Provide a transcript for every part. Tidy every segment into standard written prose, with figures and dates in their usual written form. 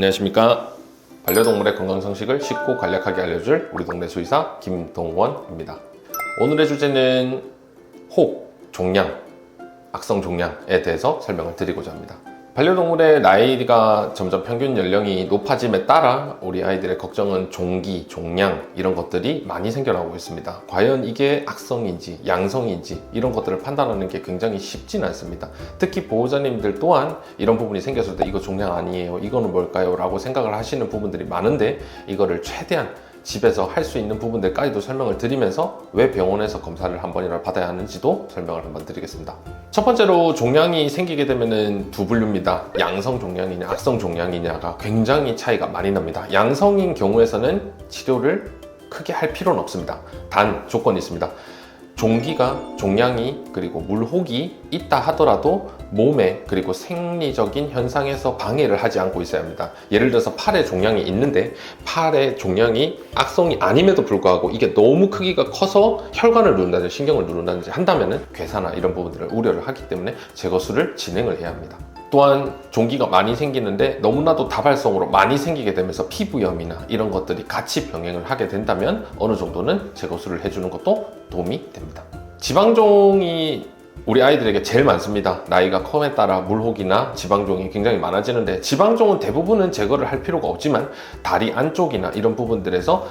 안녕하십니까. 반려동물의 건강상식을 쉽고 간략하게 알려줄 우리 동네 수의사 김동원입니다. 오늘의 주제는 혹, 종양, 악성 종양에 대해서 설명을 드리고자 합니다. 반려동물의 나이가 점점 평균 연령이 높아짐에 따라 우리 아이들의 걱정은 종기, 종양 이런 것들이 많이 생겨나고 있습니다. 과연 이게 악성인지 양성인지 이런 것들을 판단하는 게 굉장히 쉽진 않습니다. 특히 보호자님들 또한 이런 부분이 생겼을 때 이거 종양 아니에요, 이거는 뭘까요? 라고 생각을 하시는 부분들이 많은데, 이거를 최대한 집에서 할 수 있는 부분들까지도 설명을 드리면서 왜 병원에서 검사를 한 번이라도 받아야 하는지도 설명을 한번 드리겠습니다. 첫 번째로 종양이 생기게 되면은 두 분류입니다. 양성 종양이냐 악성 종양이냐가 굉장히 차이가 많이 납니다. 양성인 경우에서는 치료를 크게 할 필요는 없습니다. 단 조건이 있습니다. 종기가, 종양이 그리고 물혹이 있다 하더라도 몸에 그리고 생리적인 현상에서 방해를 하지 않고 있어야 합니다. 예를 들어서 팔에 종양이 있는데 팔에 종양이 악성이 아님에도 불구하고 이게 너무 크기가 커서 혈관을 누른다든지 신경을 누른다든지 한다면은 괴사나 이런 부분들을 우려를 하기 때문에 제거술을 진행을 해야 합니다. 또한 종기가 많이 생기는데 너무나도 다발성으로 많이 생기게 되면서 피부염이나 이런 것들이 같이 병행을 하게 된다면 어느 정도는 제거술을 해주는 것도 도움이 됩니다. 지방종이 우리 아이들에게 제일 많습니다. 나이가 컴에 따라 물혹이나 지방종이 굉장히 많아지는데, 지방종은 대부분은 제거를 할 필요가 없지만 다리 안쪽이나 이런 부분들에서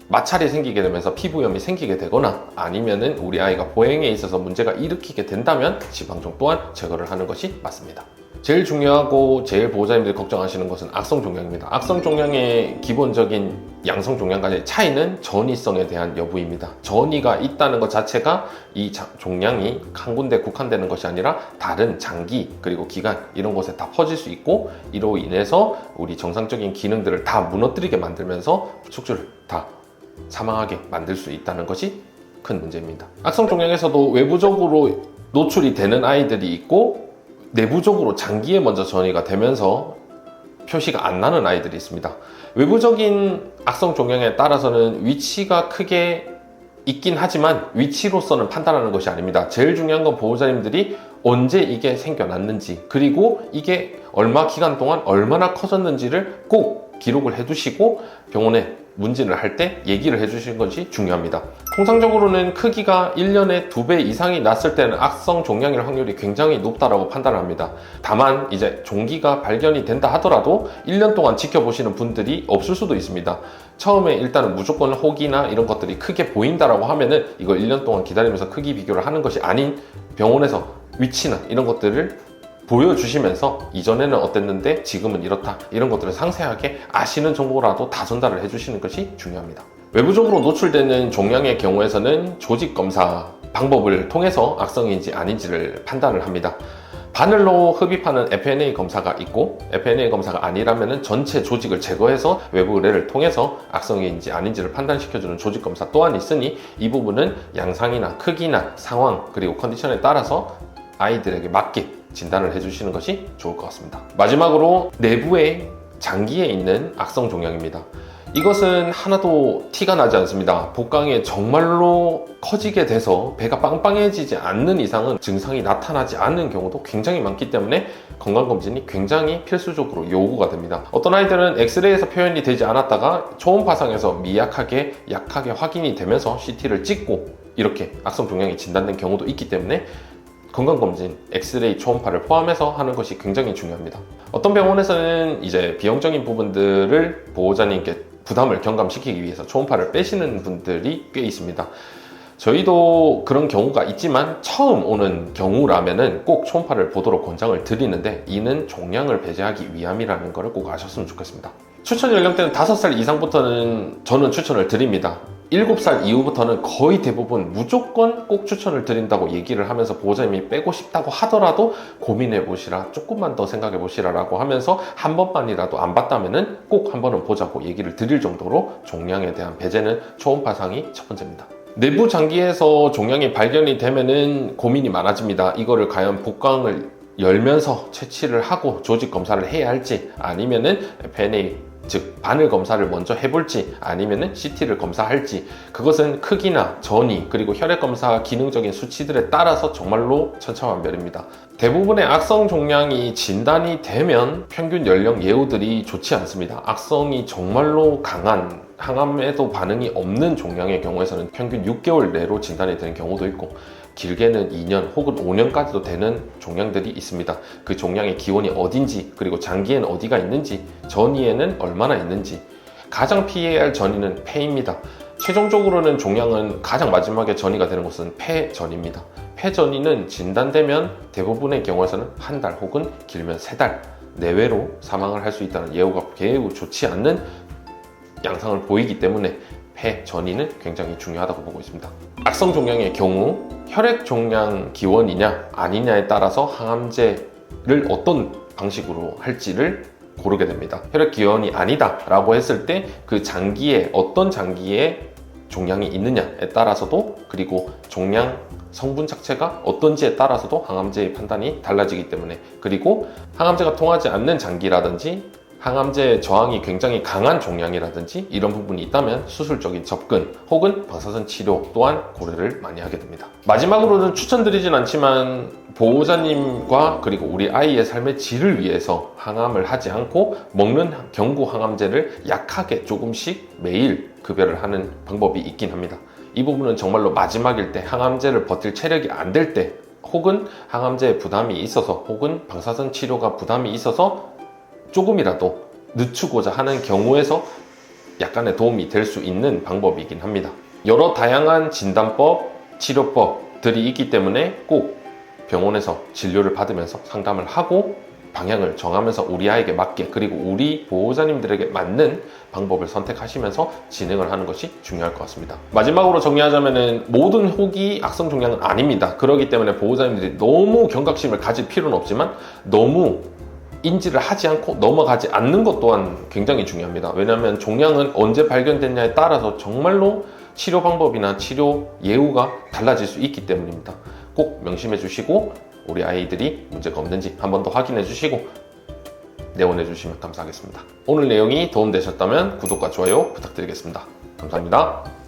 마찰이 생기게 되면서 피부염이 생기게 되거나 아니면은 우리 아이가 보행에 있어서 문제가 일으키게 된다면 지방종 또한 제거를 하는 것이 맞습니다. 제일 중요하고 제일 보호자님들이 걱정하시는 것은 악성 종양입니다. 악성 종양의 기본적인 양성 종양과의 차이는 전이성에 대한 여부입니다. 전이가 있다는 것 자체가 이 종양이 한 군데 국한되는 것이 아니라 다른 장기 그리고 기관 이런 곳에 다 퍼질 수 있고, 이로 인해서 우리 정상적인 기능들을 다 무너뜨리게 만들면서 숙주를 다 사망하게 만들 수 있다는 것이 큰 문제입니다. 악성 종양에서도 외부적으로 노출이 되는 아이들이 있고 내부적으로 장기에 먼저 전이가 되면서 표시가 안 나는 아이들이 있습니다. 외부적인 악성 종양에 따라서는 위치가 크게 있긴 하지만 위치로서는 판단하는 것이 아닙니다. 제일 중요한 건 보호자님들이 언제 이게 생겨났는지 그리고 이게 얼마 기간 동안 얼마나 커졌는지를 꼭 기록을 해두시고 병원에 문진을 할 때 얘기를 해주시는 것이 중요합니다. 통상적으로는 크기가 1년에 2배 이상이 났을 때는 악성 종양일 확률이 굉장히 높다고 판단합니다. 다만 이제 종기가 발견이 된다 하더라도 1년 동안 지켜보시는 분들이 없을 수도 있습니다. 처음에 일단은 무조건 혹이나 이런 것들이 크게 보인다라고 하면은 이걸 1년 동안 기다리면서 크기 비교를 하는 것이 아닌 병원에서 위치나 이런 것들을 보여주시면서 이전에는 어땠는데 지금은 이렇다 이런 것들을 상세하게 아시는 정보라도 다 전달을 해주시는 것이 중요합니다. 외부적으로 노출되는 종양의 경우에서는 조직검사 방법을 통해서 악성인지 아닌지를 판단을 합니다. 바늘로 흡입하는 FNA 검사가 있고, FNA 검사가 아니라면 전체 조직을 제거해서 외부 의뢰를 통해서 악성인지 아닌지를 판단시켜주는 조직검사 또한 있으니, 이 부분은 양상이나 크기나 상황 그리고 컨디션에 따라서 아이들에게 맞게 진단을 해주시는 것이 좋을 것 같습니다. 마지막으로 내부의 장기에 있는 악성 종양입니다. 이것은 하나도 티가 나지 않습니다. 복강에 정말로 커지게 돼서 배가 빵빵해지지 않는 이상은 증상이 나타나지 않는 경우도 굉장히 많기 때문에 건강검진이 굉장히 필수적으로 요구가 됩니다. 어떤 아이들은 엑스레이에서 표현이 되지 않았다가 초음파상에서 미약하게 약하게 확인이 되면서 CT를 찍고 이렇게 악성 종양이 진단된 경우도 있기 때문에 건강검진, 엑스레이, 초음파를 포함해서 하는 것이 굉장히 중요합니다. 어떤 병원에서는 이제 비용적인 부분들을 보호자님께 부담을 경감시키기 위해서 초음파를 빼시는 분들이 꽤 있습니다. 저희도 그런 경우가 있지만 처음 오는 경우라면은 꼭 초음파를 보도록 권장을 드리는데, 이는 종양을 배제하기 위함이라는 것을 꼭 아셨으면 좋겠습니다. 추천 연령대는 5살 이상부터는 저는 추천을 드립니다. 7살 이후부터는 거의 대부분 무조건 꼭 추천을 드린다고 얘기를 하면서 보호자님이 빼고 싶다고 하더라도 고민해 보시라, 조금만 더 생각해 보시라 라고 하면서 한 번만이라도 안 봤다면은 꼭 한 번은 보자고 얘기를 드릴 정도로 종양에 대한 배제는 초음파상이 첫 번째입니다. 내부 장기에서 종양이 발견이 되면은 고민이 많아집니다. 이거를 과연 복강을 열면서 채취를 하고 조직 검사를 해야 할지, 아니면은 FNA 즉 바늘 검사를 먼저 해볼지 아니면은 CT를 검사할지, 그것은 크기나 전이 그리고 혈액 검사 기능적인 수치들에 따라서 정말로 천차만별입니다. 대부분의 악성 종양이 진단이 되면 평균 연령 예후들이 좋지 않습니다. 악성이 정말로 강한, 항암에도 반응이 없는 종양의 경우에서는 평균 6개월 내로 진단이 되는 경우도 있고, 길게는 2년 혹은 5년까지도 되는 종양들이 있습니다. 그 종양의 기원이 어딘지, 그리고 장기에는 어디가 있는지, 전이에는 얼마나 있는지. 가장 피해야 할 전이는 폐입니다. 최종적으로는 종양은 가장 마지막에 전이가 되는 것은 폐전입니다. 폐전이는 진단되면 대부분의 경우에서는 한 달 혹은 길면 3달 내외로 사망을 할 수 있다는 예후가 매우 좋지 않는 양상을 보이기 때문에 폐전이는 굉장히 중요하다고 보고 있습니다. 악성 종양의 경우 혈액 종양 기원이냐 아니냐에 따라서 항암제를 어떤 방식으로 할지를 고르게 됩니다. 혈액 기원이 아니다 라고 했을 때 그 장기에 어떤 장기에 종양이 있느냐에 따라서도, 그리고 종양 성분 자체가 어떤지에 따라서도 항암제의 판단이 달라지기 때문에, 그리고 항암제가 통하지 않는 장기라든지 항암제 저항이 굉장히 강한 종양이라든지 이런 부분이 있다면 수술적인 접근 혹은 방사선 치료 또한 고려를 많이 하게 됩니다. 마지막으로는 추천드리진 않지만 보호자님과 그리고 우리 아이의 삶의 질을 위해서 항암을 하지 않고 먹는 경구 항암제를 약하게 조금씩 매일 급여를 하는 방법이 있긴 합니다. 이 부분은 정말로 마지막일 때, 항암제를 버틸 체력이 안 될 때, 혹은 항암제에 부담이 있어서 혹은 방사선 치료가 부담이 있어서 조금이라도 늦추고자 하는 경우에서 약간의 도움이 될 수 있는 방법이긴 합니다. 여러 다양한 진단법, 치료법들이 있기 때문에 꼭 병원에서 진료를 받으면서 상담을 하고 방향을 정하면서 우리 아이에게 맞게, 그리고 우리 보호자님들에게 맞는 방법을 선택하시면서 진행을 하는 것이 중요할 것 같습니다. 마지막으로 정리하자면 모든 혹이 악성 종양은 아닙니다. 그렇기 때문에 보호자님들이 너무 경각심을 가질 필요는 없지만 너무 인지를 하지 않고 넘어가지 않는 것 또한 굉장히 중요합니다. 왜냐하면 종양은 언제 발견됐냐에 따라서 정말로 치료 방법이나 치료 예후가 달라질 수 있기 때문입니다. 꼭 명심해 주시고 우리 아이들이 문제가 없는지 한 번 더 확인해 주시고 내원해 주시면 감사하겠습니다. 오늘 내용이 도움되셨다면 구독과 좋아요 부탁드리겠습니다. 감사합니다.